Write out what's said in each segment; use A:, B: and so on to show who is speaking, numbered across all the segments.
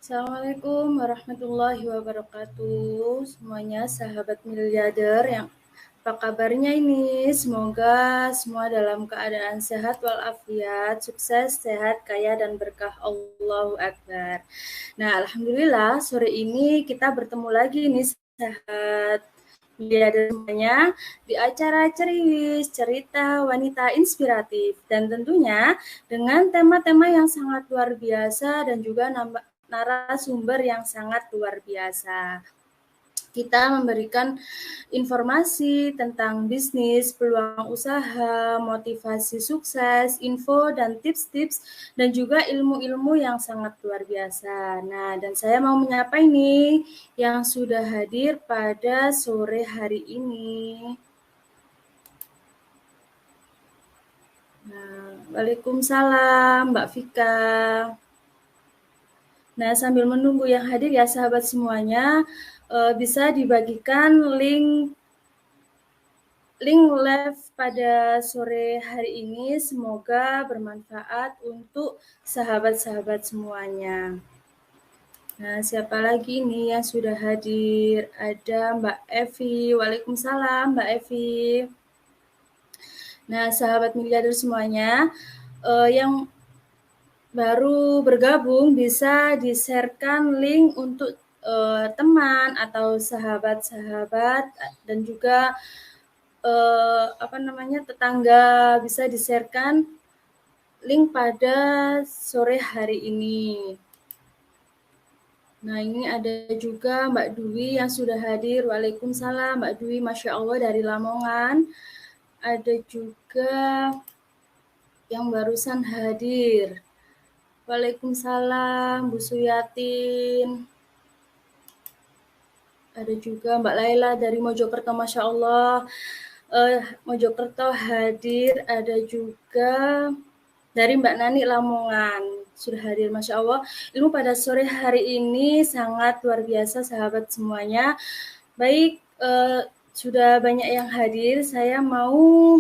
A: Assalamualaikum warahmatullahi wabarakatuh. Semuanya sahabat miliarder yang apa kabarnya ini? Semoga semua dalam keadaan sehat walafiat, sukses, sehat, kaya dan berkah. Allahu Akbar. Nah, alhamdulillah sore ini kita bertemu lagi nih sahabat miliarder semuanya di acara Ceriwis, cerita wanita inspiratif, dan tentunya dengan tema-tema yang sangat luar biasa dan juga narasumber yang sangat luar biasa. Kita memberikan informasi tentang bisnis, peluang usaha, motivasi sukses, info dan tips-tips, dan juga ilmu-ilmu yang sangat luar biasa. Nah, dan saya mau menyapa ini yang sudah hadir pada sore hari ini. Nah, Waalaikumsalam, Mbak Vika. Nah, sambil menunggu yang hadir ya sahabat semuanya, bisa dibagikan link live pada sore hari ini. Semoga bermanfaat untuk sahabat-sahabat semuanya. Nah, siapa lagi nih yang sudah hadir? Ada Mbak Evi. Waalaikumsalam, Mbak Evi. Nah, sahabat miliarder semuanya, yang baru bergabung bisa di-sharekan link untuk teman atau sahabat-sahabat dan juga tetangga, bisa di-sharekan link pada sore hari ini. Nah, ini ada juga Mbak Dwi yang sudah hadir. Waalaikumsalam, Mbak Dwi, Masya Allah dari Lamongan. Ada juga yang barusan hadir. Waalaikumsalam, Bu Suyatin. Ada juga Mbak Laila dari Mojokerto, Masya Allah. Mojokerto hadir. Ada juga dari Mbak Nani Lamongan. Sudah hadir, Masya Allah. Ilmu pada sore hari ini sangat luar biasa, sahabat semuanya. Baik, sudah banyak yang hadir. Saya mau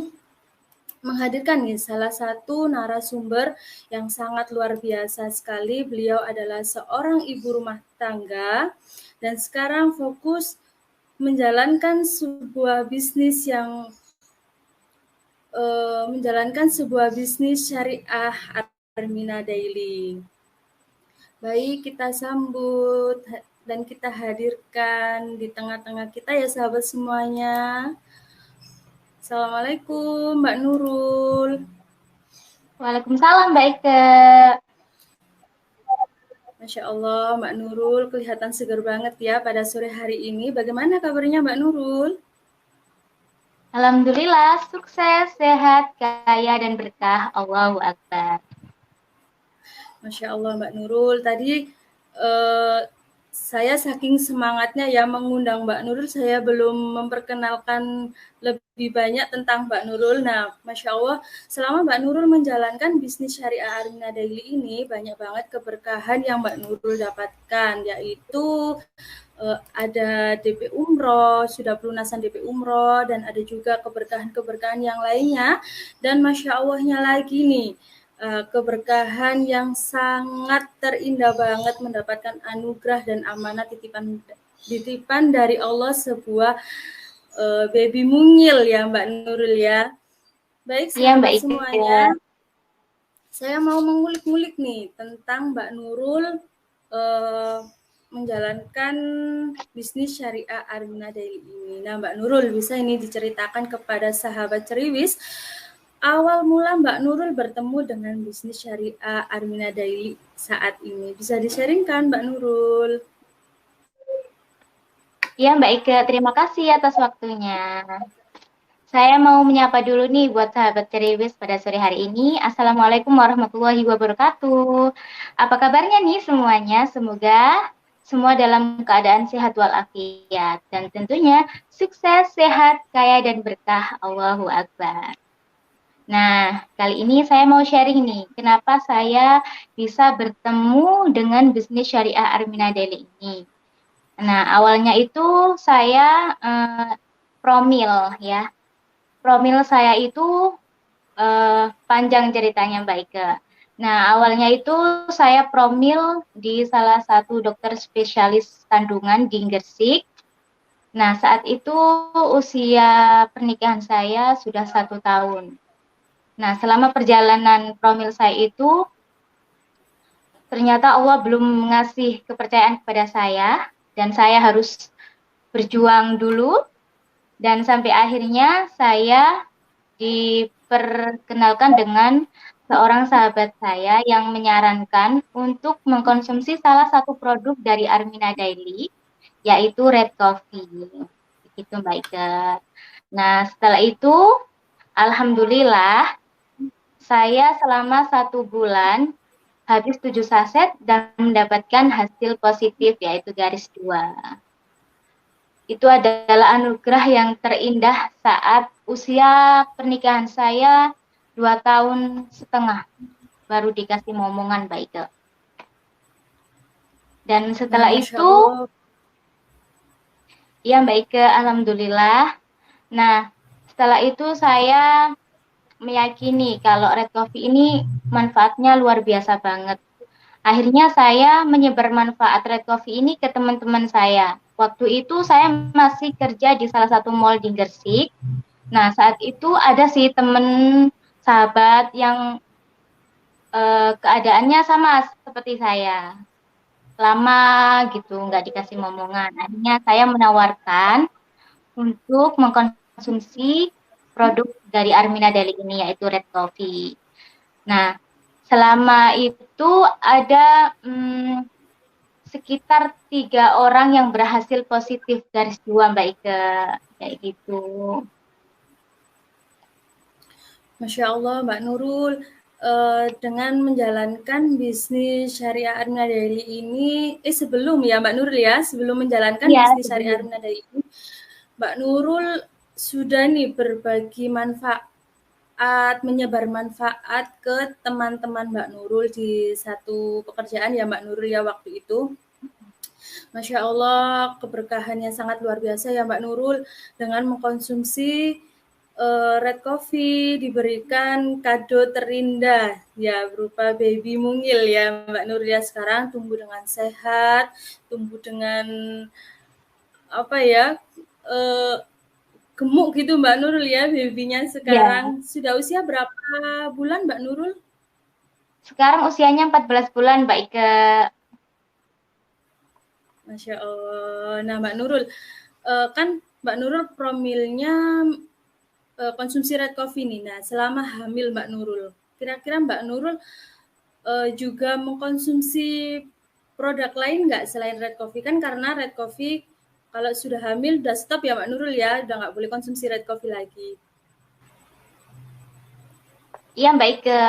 A: menghadirkan nih salah satu narasumber yang sangat luar biasa sekali. Beliau adalah seorang ibu rumah tangga dan sekarang fokus menjalankan sebuah bisnis syariah Armina Daily. Baik, kita sambut dan kita hadirkan di tengah-tengah kita ya sahabat semuanya. Assalamualaikum Mbak Nurul.
B: Waalaikumsalam Mbak Ike.
A: Masya Allah, Mbak Nurul kelihatan segar banget ya pada sore hari ini. Bagaimana kabarnya Mbak Nurul?
B: Alhamdulillah, sukses, sehat, kaya, dan berkah. Allahu Akbar.
A: Masya Allah Mbak Nurul. Tadi saya saking semangatnya ya mengundang Mbak Nurul, saya belum memperkenalkan lebih banyak tentang Mbak Nurul. Nah, Masya Allah, selama Mbak Nurul menjalankan bisnis syariah Armina Daily ini, banyak banget keberkahan yang Mbak Nurul dapatkan, yaitu ada DP Umroh, sudah pelunasan DP Umroh, dan ada juga keberkahan-keberkahan yang lainnya. Dan Masya Allahnya lagi nih, keberkahan yang sangat terindah banget, mendapatkan anugerah dan amanat titipan dari Allah, sebuah baby mungil ya Mbak Nurul ya. Baik sahabat semuanya, saya mau mengulik-ngulik nih tentang Mbak Nurul menjalankan bisnis syariah Armina Daily ini. Nah, Mbak Nurul, bisa ini diceritakan kepada sahabat Ceriwis, awal mula Mbak Nurul bertemu dengan bisnis syariah Armina Daily saat ini. Bisa di-sharingkan Mbak Nurul?
B: Ya Mbak Ike, terima kasih atas waktunya. Saya mau menyapa dulu nih buat sahabat Ceriwis pada sore hari ini. Assalamualaikum warahmatullahi wabarakatuh. Apa kabarnya nih semuanya? Semoga semua dalam keadaan sehat walafiat. Dan tentunya sukses, sehat, kaya, dan berkah. Allahu Akbar. Nah, kali ini saya mau sharing nih, kenapa saya bisa bertemu dengan bisnis syariah Armina Daily ini. Nah, awalnya itu saya promil ya. Promil saya itu panjang ceritanya Mbak Ike. Nah, awalnya itu saya promil di salah satu dokter spesialis kandungan di Gresik. Nah, saat itu usia pernikahan saya sudah 1 tahun. Nah, selama perjalanan promil saya itu, ternyata Allah belum ngasih kepercayaan kepada saya, dan saya harus berjuang dulu, dan sampai akhirnya saya diperkenalkan dengan seorang sahabat saya yang menyarankan untuk mengkonsumsi salah satu produk dari Armina Daily, yaitu Red Coffee. Itu Mbak Ike. Nah, setelah itu, alhamdulillah, saya selama 1 bulan habis 7 saset dan mendapatkan hasil positif, yaitu garis 2. Itu adalah anugerah yang terindah saat usia pernikahan saya 2 tahun setengah baru dikasih momongan Mbak Ike. Dan
A: Nah,
B: setelah
A: Masya
B: itu,
A: Allah.
B: ya Mbak Ike, alhamdulillah. Nah, setelah itu saya meyakini kalau Red Coffee ini manfaatnya luar biasa banget. Akhirnya saya menyebar manfaat Red Coffee ini ke teman-teman saya. Waktu itu saya masih kerja di salah satu mall di Gresik. Nah, saat itu ada sih temen sahabat yang keadaannya sama seperti saya. Lama gitu, nggak dikasih momongan. Akhirnya saya menawarkan untuk mengkonsumsi produk dari Armina Daily ini, yaitu Red Coffee. Nah, selama itu ada sekitar 3 orang yang berhasil positif garis 2 Mbak Ike, kayak gitu.
A: Masya Allah, Mbak Nurul, dengan menjalankan bisnis syariah Armina Daily ini, sebelum ya Mbak Nurul ya, sebelum menjalankan
B: Iya,
A: bisnis syariah
B: sebelum.
A: Armina Daily ini, Mbak Nurul sudah nih berbagi manfaat, menyebar manfaat ke teman-teman Mbak Nurul di satu pekerjaan ya Mbak Nurul ya waktu itu. Masya Allah, keberkahannya sangat luar biasa ya Mbak Nurul dengan mengkonsumsi Red Coffee diberikan kado terindah ya berupa baby mungil ya Mbak Nurul ya sekarang tumbuh dengan sehat, tumbuh dengan apa ya eh, gemuk gitu Mbak Nurul ya babynya sekarang
B: Ya,
A: sudah usia berapa bulan Mbak Nurul?
B: sekarang usianya 14 bulan Mbak Ike.
A: Masya Allah. Nah Mbak Nurul, kan Mbak Nurul promilnya konsumsi red coffee nih. Nah, selama hamil Mbak Nurul, kira-kira Mbak Nurul juga mengkonsumsi produk lain nggak selain red coffee? Kan karena red coffee kalau sudah hamil udah stop ya Mbak Nurul ya, udah nggak boleh konsumsi red coffee lagi.
B: Iya Mbak Ike.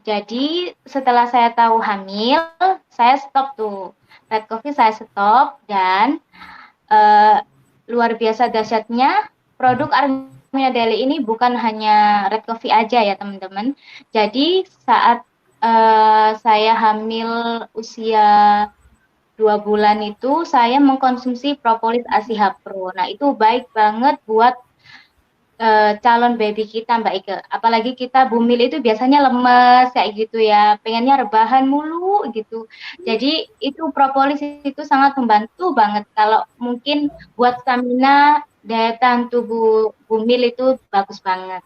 B: Jadi setelah saya tahu hamil, saya stop tuh. Red coffee saya stop, dan eh, luar biasa dahsyatnya produk Armina Daily ini bukan hanya red coffee aja ya teman-teman. Jadi saat saya hamil usia 2 bulan itu, saya mengkonsumsi propolis ASIHA Pro. Nah, itu baik banget buat calon baby kita, Mbak Ike. Apalagi kita bumil itu biasanya lemes kayak gitu ya, pengennya rebahan mulu gitu. Jadi itu propolis itu sangat membantu banget kalau mungkin buat stamina, daya tahan tubuh bumil itu bagus banget.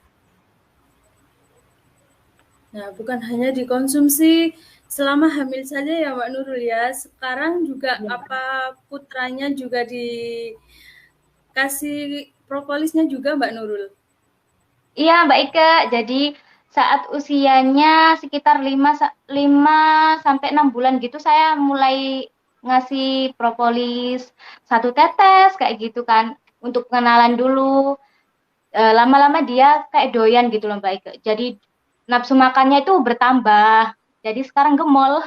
A: Nah, bukan hanya dikonsumsi selama hamil saja ya Mbak Nurul ya. Sekarang juga
B: Ya.
A: apa putranya juga dikasih propolisnya juga Mbak Nurul.
B: Iya, Mbak Ike. Jadi saat usianya sekitar 5 sampai 6 bulan gitu, saya mulai ngasih propolis 1 tetes kayak gitu kan, untuk pengenalan dulu. Lama-lama dia kayak doyan gitu loh Mbak Ike. Jadi nafsu makannya itu bertambah. Jadi sekarang gemol.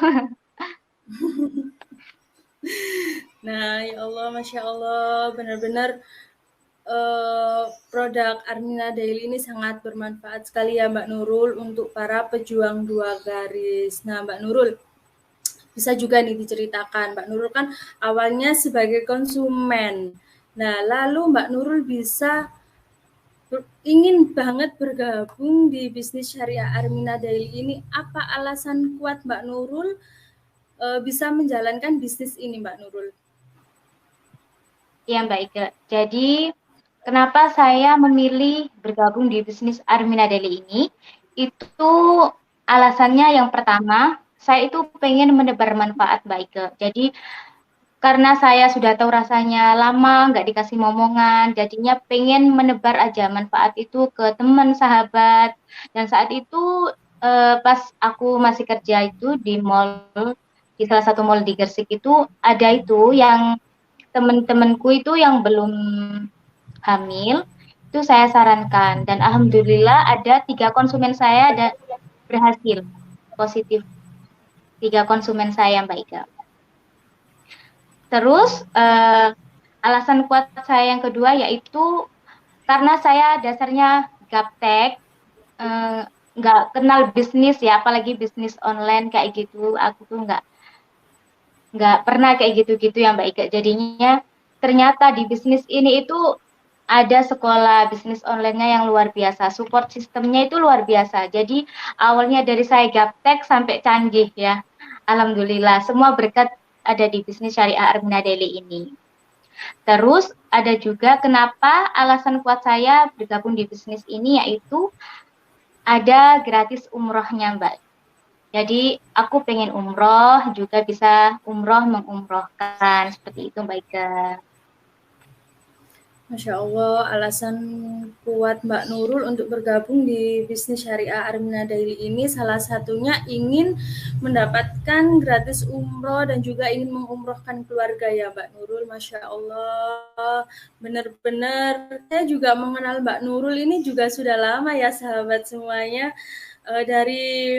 A: Nah, ya Allah, Masya Allah, benar-benar produk Armina Daily ini sangat bermanfaat sekali ya Mbak Nurul untuk para pejuang dua garis. Nah, Mbak Nurul, bisa juga nih diceritakan, Mbak Nurul kan awalnya sebagai konsumen. Nah, lalu Mbak Nurul bisa ingin banget bergabung di bisnis syariah Armina Daily ini. Apa alasan kuat Mbak Nurul bisa menjalankan bisnis ini, Mbak Nurul?
B: Ya, Mbak Ike. Jadi, kenapa saya memilih bergabung di bisnis Armina Daily ini? Itu alasannya yang pertama, saya itu pengen menebar manfaat, Mbak Ike. Jadi, karena saya sudah tahu rasanya lama nggak dikasih momongan, jadinya pengen menebar aja manfaat itu ke teman, sahabat. Dan saat itu pas aku masih kerja itu di mall, di salah satu mall di Gresik itu ada itu yang teman-temanku itu yang belum hamil, itu saya sarankan. Dan alhamdulillah ada 3 konsumen saya dan berhasil positif. 3 konsumen saya, Mbak Ika. Terus alasan kuat saya yang kedua yaitu karena saya dasarnya gaptek, nggak kenal bisnis ya, apalagi bisnis online kayak gitu. Aku tuh nggak pernah kayak gitu-gitu ya Mbak Ika. Jadinya ternyata di bisnis ini itu ada sekolah bisnis online-nya yang luar biasa. Support sistemnya itu luar biasa. Jadi awalnya dari saya gaptek sampai canggih ya. Alhamdulillah, semua berkat ada di bisnis syariah Armina Daily ini. Terus ada juga kenapa alasan kuat saya bergabung di bisnis ini yaitu ada gratis umrohnya Mbak. Jadi aku pengen umroh juga bisa umroh mengumrohkan seperti itu Mbak Ika.
A: Masya Allah, alasan kuat Mbak Nurul untuk bergabung di bisnis syariah Armina Daily ini salah satunya ingin mendapatkan gratis umroh dan juga ingin mengumrohkan keluarga ya Mbak Nurul. Masya Allah, benar-benar saya juga mengenal Mbak Nurul ini juga sudah lama ya sahabat semuanya. Dari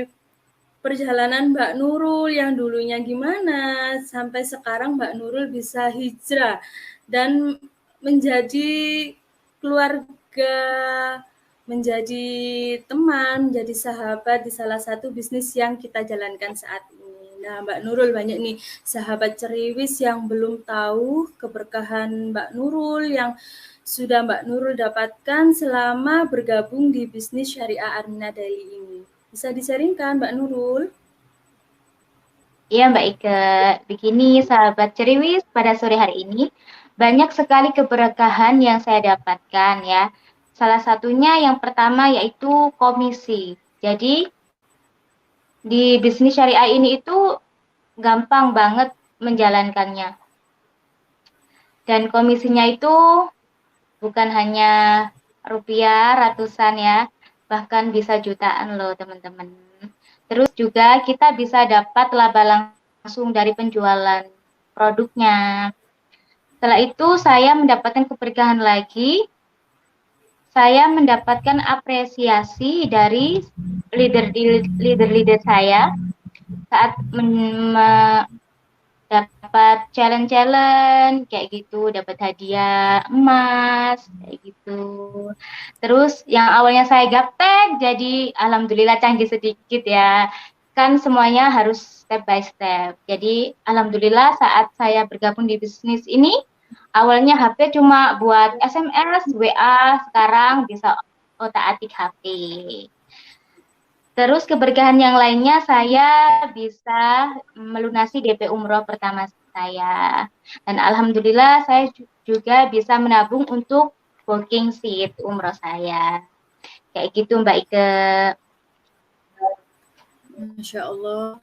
A: perjalanan Mbak Nurul yang dulunya gimana sampai sekarang Mbak Nurul bisa hijrah dan menjadi keluarga, menjadi teman, menjadi sahabat di salah satu bisnis yang kita jalankan saat ini. Nah, Mbak Nurul banyak nih sahabat ceriwis yang belum tahu keberkahan Mbak Nurul yang sudah Mbak Nurul dapatkan selama bergabung di bisnis syariah Armina Daily ini. Bisa disaringkan Mbak Nurul?
B: Iya Mbak Ika, begini sahabat ceriwis pada sore hari ini banyak sekali keberkahan yang saya dapatkan ya. Salah satunya yang pertama yaitu komisi. Jadi di bisnis syariah ini itu gampang banget menjalankannya. Dan komisinya itu bukan hanya rupiah ratusan ya, bahkan bisa jutaan loh teman-teman. Terus juga kita bisa dapat laba langsung dari penjualan produknya. Setelah itu saya mendapatkan keberkahan lagi, saya mendapatkan apresiasi dari leader-leader saya saat dapat challenge-challenge kayak gitu, dapat hadiah emas kayak gitu. Terus yang awalnya saya gaptek jadi alhamdulillah canggih sedikit ya. Kan semuanya harus step by step. Jadi alhamdulillah saat saya bergabung di bisnis ini awalnya HP cuma buat SMS, WA, sekarang bisa otak-atik HP. Terus keberkahan yang lainnya saya bisa melunasi DP umroh pertama saya. Dan alhamdulillah saya juga bisa menabung untuk booking seat umroh saya. Kayak gitu Mbak Ike.
A: Masya Allah.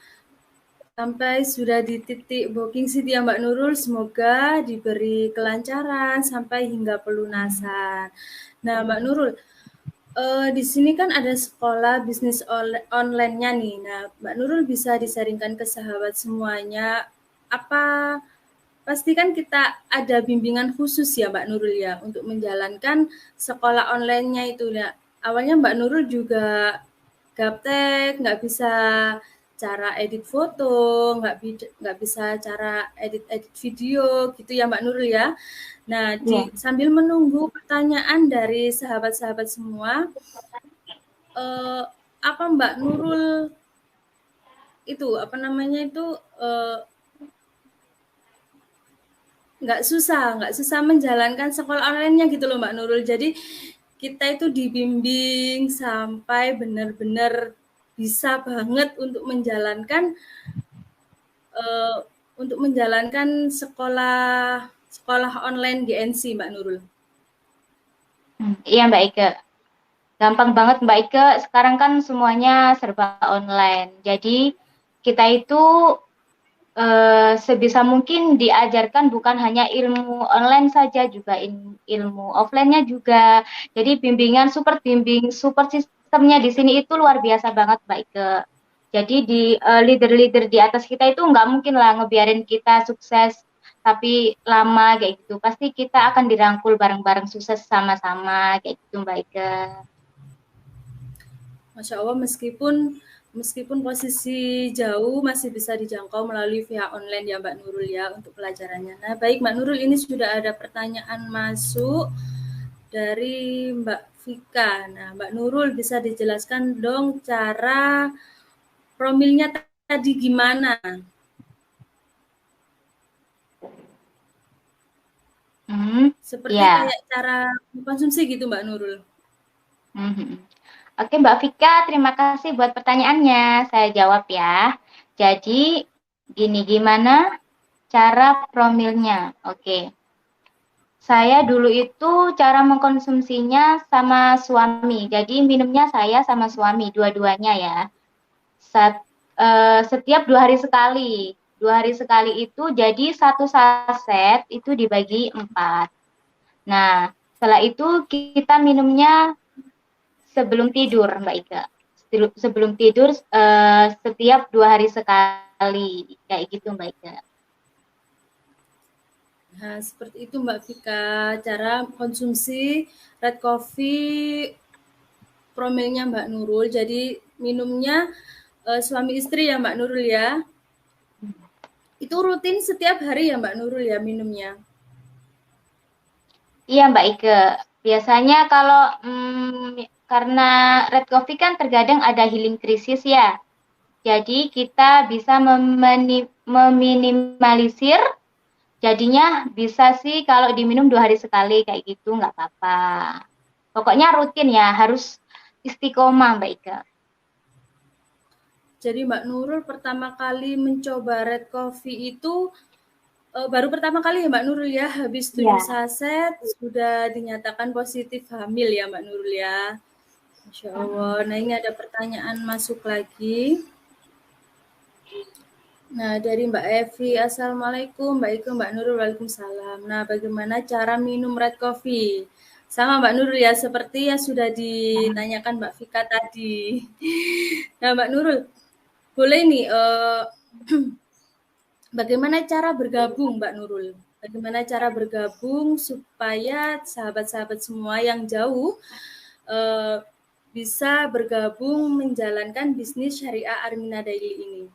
A: Sampai sudah di titik booking seat ya Mbak Nurul, semoga diberi kelancaran sampai hingga pelunasan. Nah Mbak Nurul, di sini kan ada sekolah bisnis online-nya nih. Nah, Mbak Nurul bisa disaringkan ke sahabat semuanya. Apa pasti kan kita ada bimbingan khusus ya Mbak Nurul ya untuk menjalankan sekolah online-nya itu ya. Awalnya Mbak Nurul juga gaptek, nggak bisa cara edit foto, nggak bisa cara edit video gitu ya Mbak Nurul ya. Nah,
B: Iya.
A: sambil menunggu pertanyaan dari sahabat-sahabat semua, apa Mbak Nurul itu apa namanya itu nggak susah menjalankan sekolah online-nya gitu loh Mbak Nurul. Jadi kita itu dibimbing sampai benar-benar bisa banget untuk menjalankan sekolah online GNC, Mbak Nurul.
B: Iya Mbak Ike, gampang banget Mbak Ike, sekarang kan semuanya serba online. Jadi kita itu sebisa mungkin diajarkan bukan hanya ilmu online saja, juga ilmu offline-nya juga. Jadi bimbing, support sistemnya di sini itu luar biasa banget Mbak Ike. Jadi di leader-leader di atas kita itu nggak mungkin lah ngebiarin kita sukses tapi lama kayak gitu. Pasti kita akan dirangkul bareng-bareng sukses sama-sama kayak gitu Mbak Ike.
A: Masya Allah, meskipun posisi jauh masih bisa dijangkau melalui via online ya Mbak Nurul ya untuk pelajarannya. Nah, baik Mbak Nurul, ini sudah ada pertanyaan masuk dari Mbak Vika. Nah, Mbak Nurul bisa dijelaskan dong cara promilnya tadi gimana? Seperti
B: Ya.
A: kayak cara konsumsi gitu Mbak Nurul.
B: Oke Mbak Vika, terima kasih buat pertanyaannya. Saya jawab ya. Jadi gini, gimana cara promilnya? Oke. Saya dulu itu cara mengkonsumsinya sama suami. Jadi minumnya saya sama suami, dua-duanya ya. Setiap 2 hari sekali. 2 hari sekali itu jadi 1 saset itu dibagi 4. Nah, setelah itu kita minumnya sebelum tidur, Mbak Ika. Sebelum tidur setiap 2 hari sekali, kayak gitu, Mbak Ika.
A: Nah, seperti itu Mbak Vika, cara konsumsi red coffee promilnya Mbak Nurul. Jadi minumnya suami istri ya Mbak Nurul ya. Itu rutin setiap hari ya Mbak Nurul ya minumnya.
B: Iya Mbak Ike, biasanya kalau karena red coffee kan terkadang ada healing krisis ya. Jadi kita bisa meminimalisir, jadinya bisa sih kalau diminum 2 hari sekali kayak gitu nggak apa-apa. Pokoknya rutin ya, harus istiqomah Mbak Ike.
A: Jadi Mbak Nurul pertama kali mencoba red coffee itu baru pertama kali ya Mbak Nurul ya, habis 7
B: Iya.
A: saset sudah dinyatakan positif hamil ya Mbak Nurul ya. Masya Allah. Nah, ini ada pertanyaan masuk lagi. Nah, dari Mbak Evi, Assalamualaikum, Mbak Iko, Mbak Nurul, Waalaikumsalam. Nah, bagaimana cara minum red coffee? Sama Mbak Nurul ya, seperti yang sudah ditanyakan Mbak Vika tadi. Nah, Mbak Nurul, boleh nih, bagaimana cara bergabung Mbak Nurul? Bagaimana cara bergabung supaya sahabat-sahabat semua yang jauh bisa bergabung menjalankan bisnis syariah Armina Daily ini?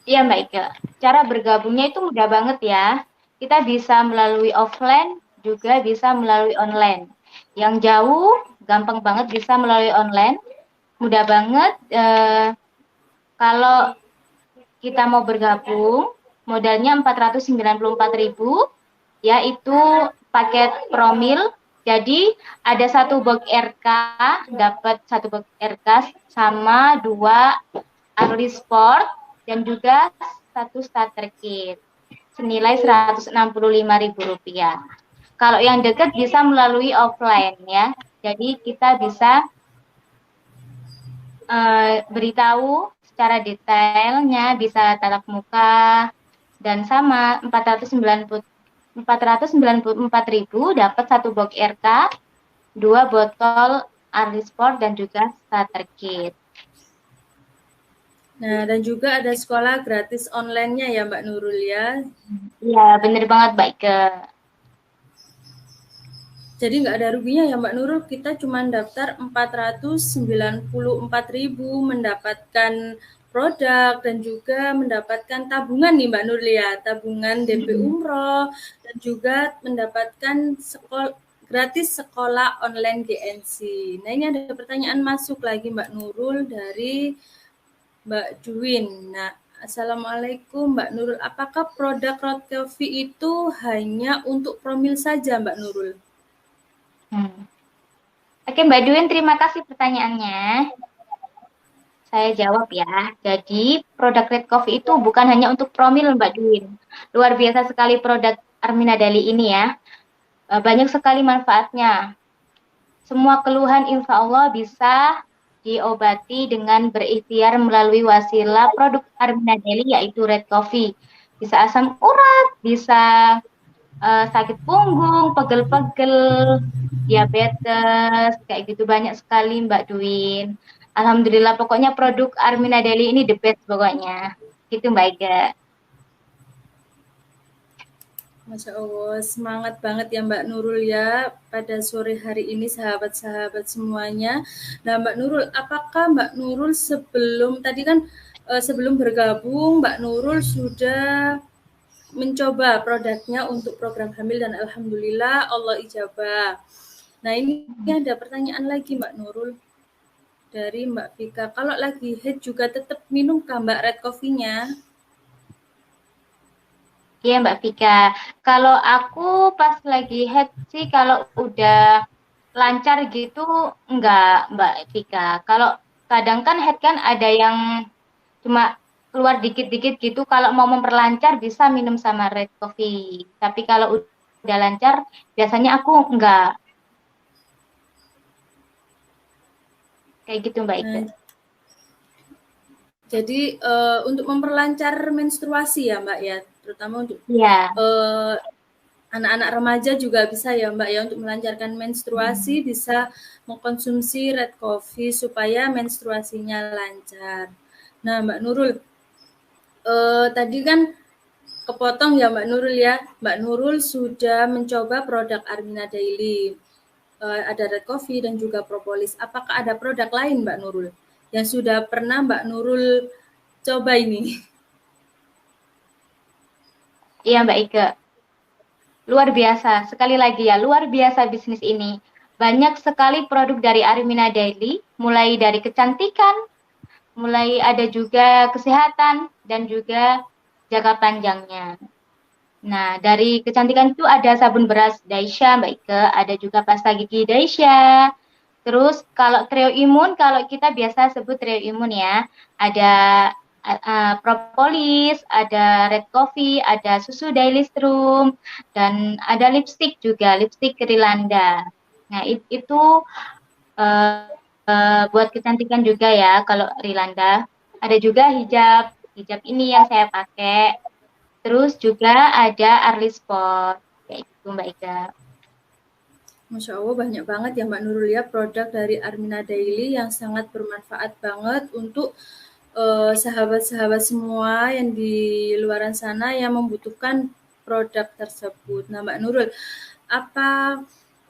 B: Iya Mbak Ike, cara bergabungnya itu mudah banget ya. Kita bisa melalui offline, juga bisa melalui online. Yang jauh, gampang banget bisa melalui online. Mudah banget, kalau kita mau bergabung, modalnya 494.000, yaitu paket promil. Jadi ada 1 box RK, dapat 1 box RK sama 2 early sport dan juga 1 starter kit senilai Rp165.000. Kalau yang dekat bisa melalui offline ya. Jadi kita bisa beritahu secara detailnya, bisa tatap muka, dan sama 494.000 dapat 1 box RK, 2 botol early sport dan juga starter kit.
A: Nah, dan juga ada sekolah gratis online-nya ya Mbak Nurul ya.
B: Iya, bener banget Mbak Ike.
A: Jadi nggak ada ruginya ya Mbak Nurul, kita cuma daftar 494.000 mendapatkan produk dan juga mendapatkan tabungan nih Mbak Nurul ya, tabungan DP Umroh dan juga mendapatkan gratis sekolah online GNC. Nah, ini ada pertanyaan masuk lagi Mbak Nurul dari Mbak Juwin. Nah, Assalamualaikum Mbak Nurul, apakah produk Red Coffee itu hanya untuk promil saja Mbak Nurul?
B: Oke, Mbak Duin, terima kasih pertanyaannya. Saya jawab ya. Jadi, produk Red Coffee itu bukan hanya untuk promil, Mbak Duin. Luar biasa sekali produk Armina Dali ini ya. Banyak sekali manfaatnya. Semua keluhan insya Allah bisa diobati dengan berikhtiar melalui wasilah produk Armina Daily yaitu Red Coffee. Bisa asam urat, bisa sakit punggung, pegel-pegel, diabetes, kayak gitu banyak sekali Mbak Duin. Alhamdulillah pokoknya produk Armina Daily ini the best pokoknya. Gitu Mbak Ega.
A: Masya Allah, semangat banget ya Mbak Nurul ya pada sore hari ini sahabat-sahabat semuanya. Nah Mbak Nurul, apakah Mbak Nurul sebelum tadi kan sebelum bergabung Mbak Nurul sudah mencoba produknya untuk program hamil dan Alhamdulillah Allah ijabah. Nah ini ada pertanyaan lagi Mbak Nurul dari Mbak Vika. Kalau lagi haid juga tetap minum kah Mbak red coffee-nya?
B: Iya Mbak Vika. Kalau aku pas lagi head sih kalau udah lancar gitu enggak Mbak Vika. Kalau kadang kan head kan ada yang cuma keluar dikit-dikit gitu. Kalau mau memperlancar bisa minum sama red coffee. Tapi kalau udah lancar biasanya aku enggak. Kayak gitu Mbak Ika.
A: Nah, jadi untuk memperlancar menstruasi ya Mbak ya, terutama untuk
B: Iya.
A: anak-anak remaja juga bisa ya Mbak ya untuk melancarkan menstruasi bisa mengkonsumsi red coffee supaya menstruasinya lancar. Nah Mbak Nurul, tadi kan kepotong ya Mbak Nurul ya. Mbak Nurul sudah mencoba produk Armina Daily. Ada red coffee dan juga propolis. Apakah ada produk lain Mbak Nurul yang sudah pernah Mbak Nurul coba ini?
B: Iya Mbak Ika. Luar biasa. Sekali lagi ya, luar biasa bisnis ini. Banyak sekali produk dari Armina Daily, mulai dari kecantikan, mulai ada juga kesehatan dan juga jangka panjangnya. Nah, dari kecantikan itu ada sabun beras Daisha, Mbak Ike, ada juga pasta gigi Daisha. Terus kalau trio imun, kalau kita biasa sebut trio imun ya, ada propolis, ada red coffee, ada susu daily strum, dan ada lipstick juga, lipstick Rilanda. Nah, itu buat kecantikan juga ya kalau Rilanda. Ada juga hijab, hijab ini yang saya pakai. Terus juga ada Arli Sport, kayak gitu Mbak Ika.
A: Masya Allah banyak banget ya Mbak Nurul ya produk dari Armina Daily yang sangat bermanfaat banget untuk sahabat-sahabat semua yang di luaran sana yang membutuhkan produk tersebut. Nah Mbak Nurul, apa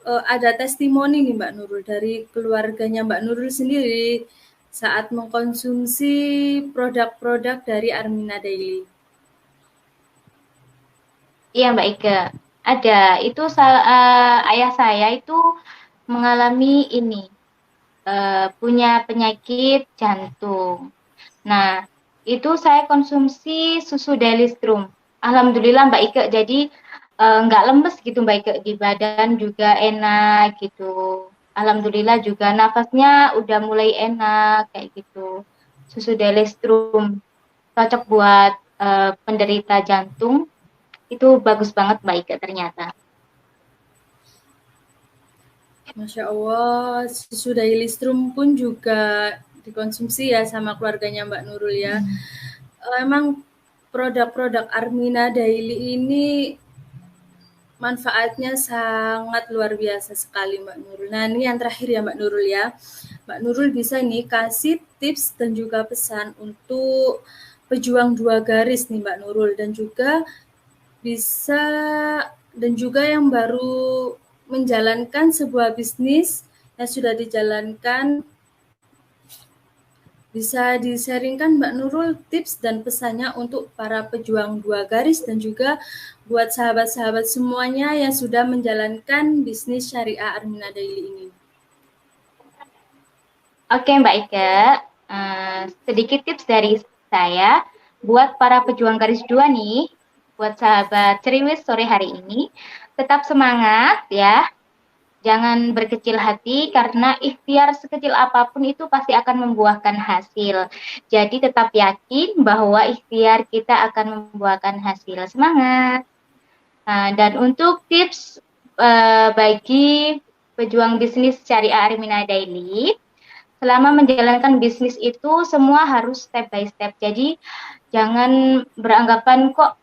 A: ada testimoni nih Mbak Nurul dari keluarganya Mbak Nurul sendiri saat mengkonsumsi produk-produk dari Armina Daily?
B: Iya Mbak Ika, ada. Itu ayah saya itu mengalami ini, punya penyakit jantung. Nah, itu saya konsumsi susu Daily Strum. Alhamdulillah Mbak Ika, jadi nggak lemes gitu Mbak Ika, di badan juga enak gitu. Alhamdulillah juga nafasnya udah mulai enak kayak gitu. Susu Daily Strum cocok buat penderita jantung. Itu bagus banget Mbak Ika ternyata.
A: Masya Allah, susu Daily Strum pun juga dikonsumsi ya sama keluarganya Mbak Nurul ya. Emang produk-produk Armina Daily ini manfaatnya sangat luar biasa sekali Mbak Nurul. Nah ini yang terakhir ya Mbak Nurul ya. Mbak Nurul bisa nih kasih tips dan juga pesan untuk pejuang dua garis nih Mbak Nurul dan juga bisa dan juga yang baru menjalankan sebuah bisnis yang sudah dijalankan bisa disaringkan Mbak Nurul tips dan pesannya untuk para pejuang dua garis dan juga buat sahabat-sahabat semuanya yang sudah menjalankan bisnis syariah Armina Daily ini.
B: Oke Mbak Ika, sedikit tips dari saya buat para pejuang garis dua nih, buat sahabat Ceriwis sore hari ini, tetap semangat ya, Jangan berkecil hati karena ikhtiar sekecil apapun itu pasti akan membuahkan hasil. Jadi tetap yakin bahwa ikhtiar kita akan membuahkan hasil. Semangat. Nah, dan untuk tips bagi pejuang bisnis Syariah Armina Daily, selama menjalankan bisnis itu semua harus step by step. Jadi jangan beranggapan kok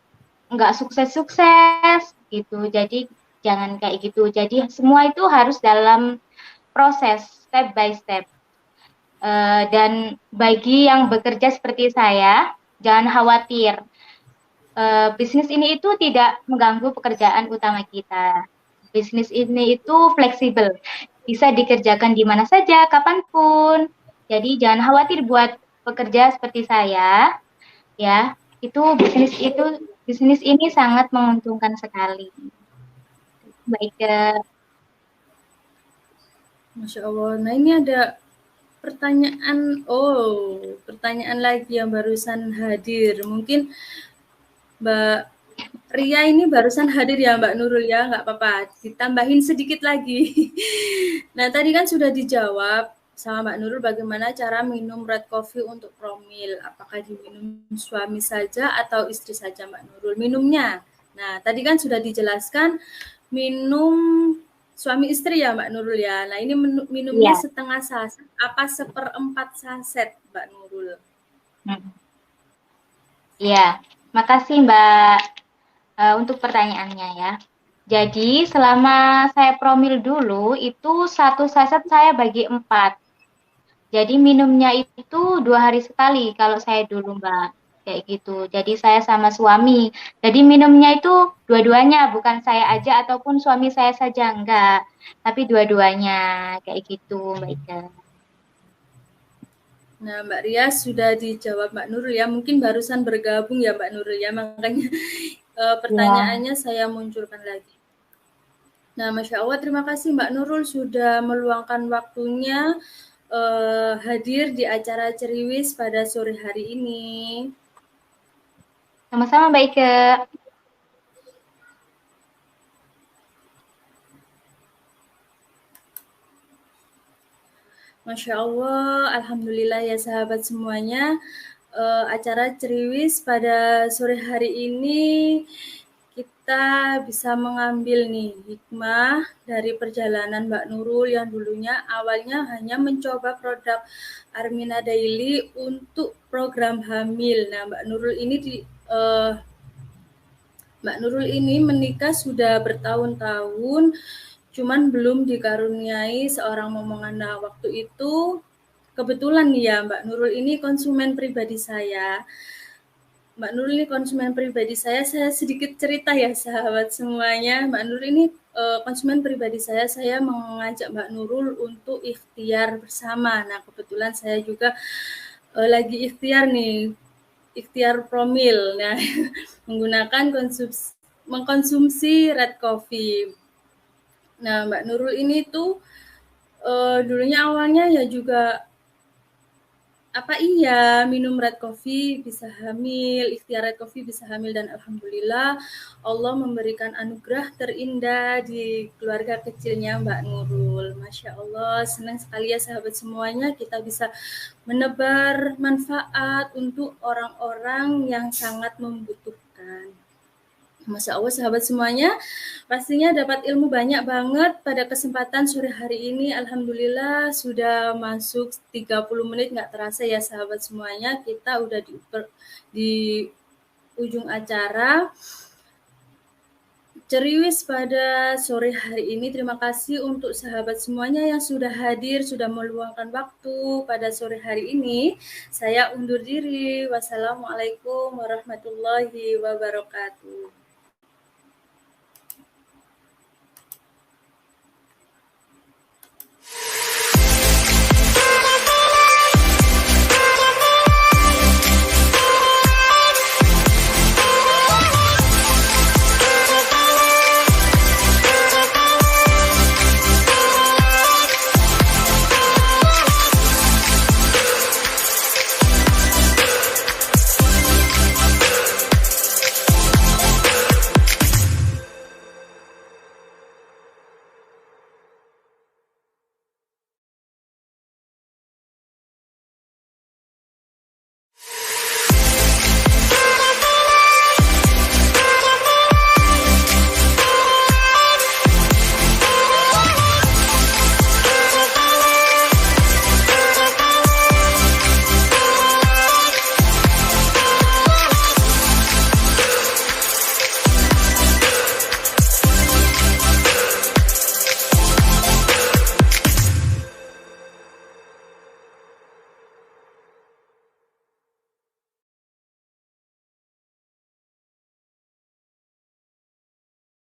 B: nggak sukses-sukses gitu. Jadi jangan kayak gitu. Jadi semua itu harus dalam proses step by step. Dan bagi yang bekerja seperti saya, jangan khawatir. Bisnis ini itu tidak mengganggu pekerjaan utama kita. Bisnis ini itu fleksibel, bisa dikerjakan di mana saja, kapanpun. Jadi jangan khawatir buat pekerja seperti saya, ya. Bisnis ini sangat menguntungkan sekali. Baik,
A: Masya Allah. Nah ini ada pertanyaan lagi yang barusan hadir. Mungkin Mbak Ria ini barusan hadir ya Mbak Nurul ya, nggak apa-apa, ditambahin sedikit lagi. Nah tadi kan sudah dijawab sama Mbak Nurul bagaimana cara minum red coffee untuk promil. Apakah diminum suami saja atau istri saja Mbak Nurul minumnya? Nah tadi kan sudah dijelaskan minum suami istri ya Mbak Nurul ya. Nah ini minumnya
B: ya.
A: setengah saset apa seperempat saset Mbak Nurul?
B: Ya, makasih Mbak untuk pertanyaannya ya. Jadi selama saya promil dulu itu satu saset saya bagi 4. Jadi minumnya itu 2 hari sekali kalau saya dulu Mbak. Kayak gitu. Jadi saya sama suami. Jadi minumnya itu dua-duanya, bukan saya aja ataupun suami saya saja, enggak. Tapi dua-duanya kayak gitu Mbak Ika.
A: Nah, Mbak Ria sudah dijawab Mbak Nurul ya. Mungkin barusan bergabung ya Mbak Nurul ya, makanya
B: Ya.
A: pertanyaannya saya munculkan lagi. Nah, Masya Allah, terima kasih Mbak Nurul sudah meluangkan waktunya hadir di acara Ceriwis pada sore hari ini.
B: Sama-sama Mbak Ika.
A: Masya Allah, Alhamdulillah ya sahabat semuanya. Acara Ceriwis pada sore hari ini kita bisa mengambil nih hikmah dari perjalanan Mbak Nurul yang dulunya awalnya hanya mencoba produk Armina Daily untuk program hamil. Nah, Mbak Nurul ini menikah sudah bertahun-tahun, cuman belum dikaruniai seorang momongan. Nah, waktu itu kebetulan nih ya Mbak Nurul ini konsumen pribadi saya. Mbak Nurul ini konsumen pribadi saya sedikit cerita ya sahabat semuanya. Mbak Nurul ini konsumen pribadi saya mengajak Mbak Nurul untuk ikhtiar bersama. Nah, kebetulan saya juga lagi ikhtiar nih, ikhtiar promil. Nah, menggunakan mengkonsumsi red coffee. Nah, Mbak Nurul ini tuh dulunya awalnya ya juga minum red coffee bisa hamil, ikhtiar red coffee bisa hamil, dan alhamdulillah Allah memberikan anugerah terindah di keluarga kecilnya Mbak Nurul. Masya Allah, senang sekali ya sahabat semuanya kita bisa menebar manfaat untuk orang-orang yang sangat membutuhkan. Masya Allah sahabat semuanya, pastinya dapat ilmu banyak banget pada kesempatan sore hari ini. Alhamdulillah sudah masuk 30 menit, nggak terasa ya sahabat semuanya. Kita udah di ujung acara Ceriwis pada sore hari ini. Terima kasih untuk sahabat semuanya yang sudah hadir, sudah meluangkan waktu pada sore hari ini. Saya undur diri. Wassalamualaikum warahmatullahi wabarakatuh.